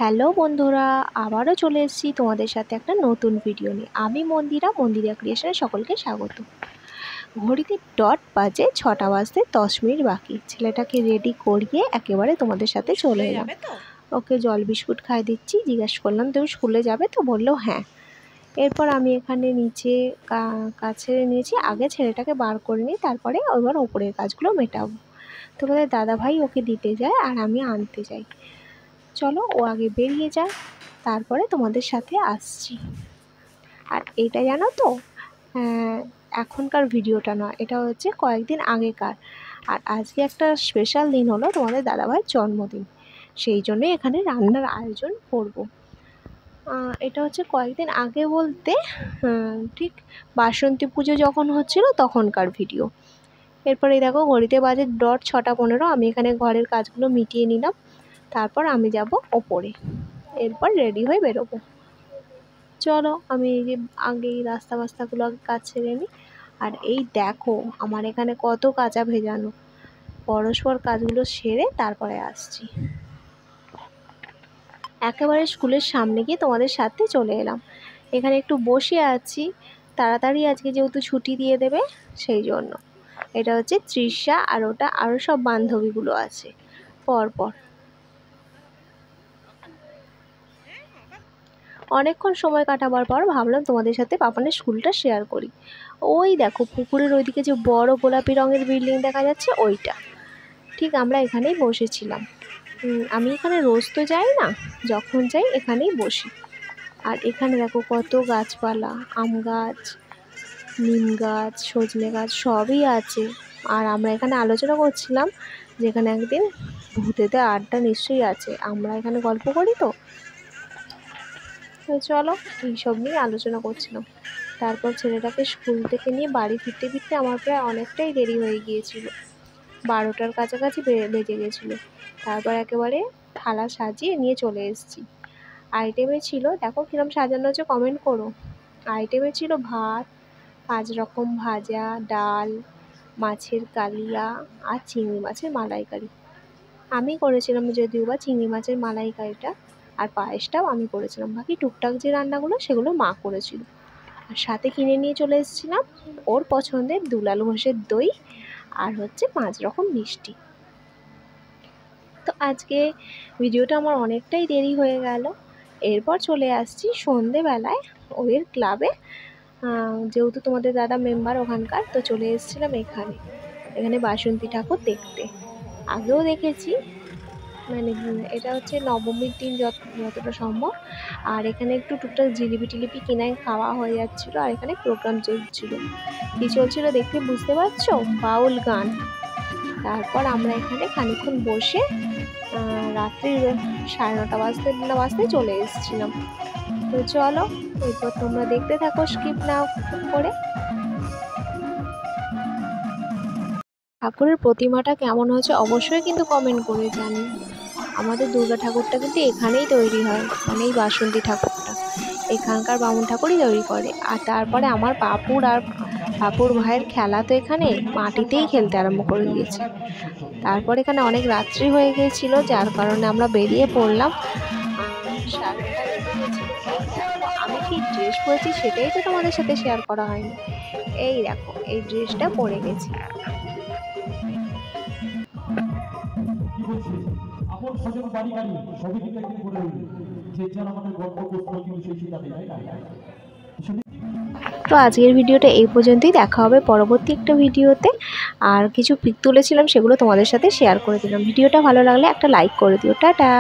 Hello বন্ধুরা, আবারও চলে এসেছি তোমাদের সাথে একটা নতুন ভিডিও নিয়ে। আমি মন্দিরা ক্রিয়েশনে সকলকে স্বাগত। ঘড়িতে ডট বাজে 6টা বাজতে 10 মিনিট বাকি। ছেলেটাকে রেডি করিয়ে একেবারে তোমাদের সাথে চলে এলাম। ওকে জল বিস্কুট খাই দিচ্ছি। জিজ্ঞেস করলাম তুমি স্কুলে যাবে তো? বললো হ্যাঁ। এরপর আমি এখানে নিচে কাছে নিয়েছি, আগে ছেলেটাকে বার করে নিই, তারপরে এবার ওপরের কাজগুলো মেটাবো। তোমাদের দাদাভাই ওকে দিতে যায় আর আমি আনতে যাই। চলো ও আগে বেরিয়ে যায়, তারপরে তোমাদের সাথে আসছি। আর এটা জানো তো, এখনকার ভিডিওটা নয়, এটা হচ্ছে কয়েকদিন আগেকার। আর আজকে একটা স্পেশাল দিন হলো তোমাদের দাদাভাইয়ের জন্মদিন, সেই জন্যই এখানে রান্নার আয়োজন করব। এটা হচ্ছে কয়েকদিন আগে বলতে ঠিক বাসন্তী পুজো যখন হচ্ছিল তখনকার ভিডিও। এরপরে দেখো ঘড়িতে বাজে ডট 6:15। আমি এখানে ঘরের কাজগুলো মিটিয়ে নিলাম, তারপর আমি যাব ওপরে, এরপর রেডি হয়ে বেরোবো। চলো আমি এই যে আগে এই রাস্তাগুলো আগে কাজ ছেড়ে নিই। আর এই দেখো আমার এখানে কত কাঁচা ভেজানো, পরস্পর কাজগুলো সেরে তারপরে আসছি। একেবারে স্কুলের সামনে গিয়ে তোমাদের সাথে চলে এলাম। এখানে একটু বসে আছি, তাড়াতাড়ি আজকে যেহেতু ছুটি দিয়ে দেবে সেই জন্য। এটা হচ্ছে তৃষা, আর ওটা আরও সব বান্ধবীগুলো আছে পরপর। অনেকক্ষণ সময় কাটাবার পর ভাবলাম তোমাদের সাথে পাপানের স্কুলটা শেয়ার করি। ওই দেখো পুকুরের ওইদিকে যে বড় গোলাপি রঙের বিল্ডিং দেখা যাচ্ছে, ওইটা ঠিক আমরা এখানেই বসেছিলাম। আমি এখানে রোজ তো যাই না, যখন যাই এখানেই বসি। আর এখানে দেখো কত গাছপালা, আম গাছ, নিম গাছ, সজনে গাছ সবই আছে। আর আমরা এখানে আলোচনা করছিলাম যে এখানে একদিন ভূতেদের আড্ডা নিশ্চয়ই আছে, আমরা এখানে গল্প করি তো চলো এইসব নিয়ে আলোচনা করছিলাম। তারপর ছেলেটাকে স্কুল থেকে নিয়ে বাড়ি ফিরতে ফিরতে আমার প্রায় অনেকটাই দেরি হয়ে গিয়েছিল, 12টার কাছাকাছি বেজে গেছিলো। তারপর একেবারে থালা সাজিয়ে নিয়ে চলে এসেছি। আইটেমে ছিল, দেখো কিরম সাজানো হচ্ছে কমেন্ট করো। আইটেমে ছিল ভাত, 5 রকম ভাজা, ডাল, মাছের কালিয়া আর চিংড়ি মাছের মালাইকারি। আমি করেছিলাম যদিও বা চিংড়ি মাছের মালাইকারিটা, আর পায়েসটাও আমি করেছিলাম। বাকি টুকটাক যে রান্নাগুলো সেগুলো মা করেছিল। আর সাথে কিনে নিয়ে চলে এসেছিলাম ওর পছন্দের দুলাল ঘোষের দই, আর হচ্ছে 5 রকম মিষ্টি। তো আজকে ভিডিওটা আমার অনেকটাই দেরি হয়ে গেল। এরপর চলে আসছি সন্ধেবেলায় ওদের ক্লাবে, যেহেতু তোমাদের দাদা মেম্বার ওখানকার, তো চলে এসেছিলাম এখানে বাসন্তী ঠাকুর দেখতে। আগেও দেখেছি, মানে এটা হচ্ছে নবমীর দিন যতটা সম্ভব। আর এখানে একটু টুকটাক জিলিপি টিলিপি কিনাই খাওয়া হয়ে যাচ্ছিলো। আর এখানে প্রোগ্রাম চলছিল, কী চলছিল দেখতে বুঝতে পারছো, বাউল গান। তারপর আমরা এখানে খানিকক্ষণ বসে রাত্রি 9:30 বাজতে চলে এসেছিলাম। তো চলো এরপর তোমরা দেখতে থাকো, স্কিপ না করে। ঠাকুরের প্রতিমাটা কেমন হয়েছে অবশ্যই কিন্তু কমেন্ট করে জানি। আমাদের দুর্গা ঠাকুরটা কিন্তু এখানেই তৈরি হয়, মানে এই বাসন্তী ঠাকুরটা এখানকার বামুন ঠাকুরই তৈরি করে। আর তারপরে আমার পাপুর ভাইয়ের খেলা তো এখানে মাটিতেই খেলতে আরম্ভ করে দিয়েছে। তারপর এখানে অনেক রাত্রি হয়ে গিয়েছিল, যার কারণে আমরা বেরিয়ে পড়লাম। আমি কি ড্রেস পরেছি সেটাই তো তোমাদের সাথে শেয়ার করা হয়নি। এই দেখো এই ড্রেসটা পরে গেছি। তো আজকের ভিডিওটা এই পর্যন্তই, দেখা হবে পরবর্তী একটা ভিডিওতে। আর কিছু পিক তুলেছিলাম সেগুলো তোমাদের সাথে শেয়ার করে দিলাম। ভিডিওটা ভালো লাগলে একটা লাইক করে দিও। টাটা।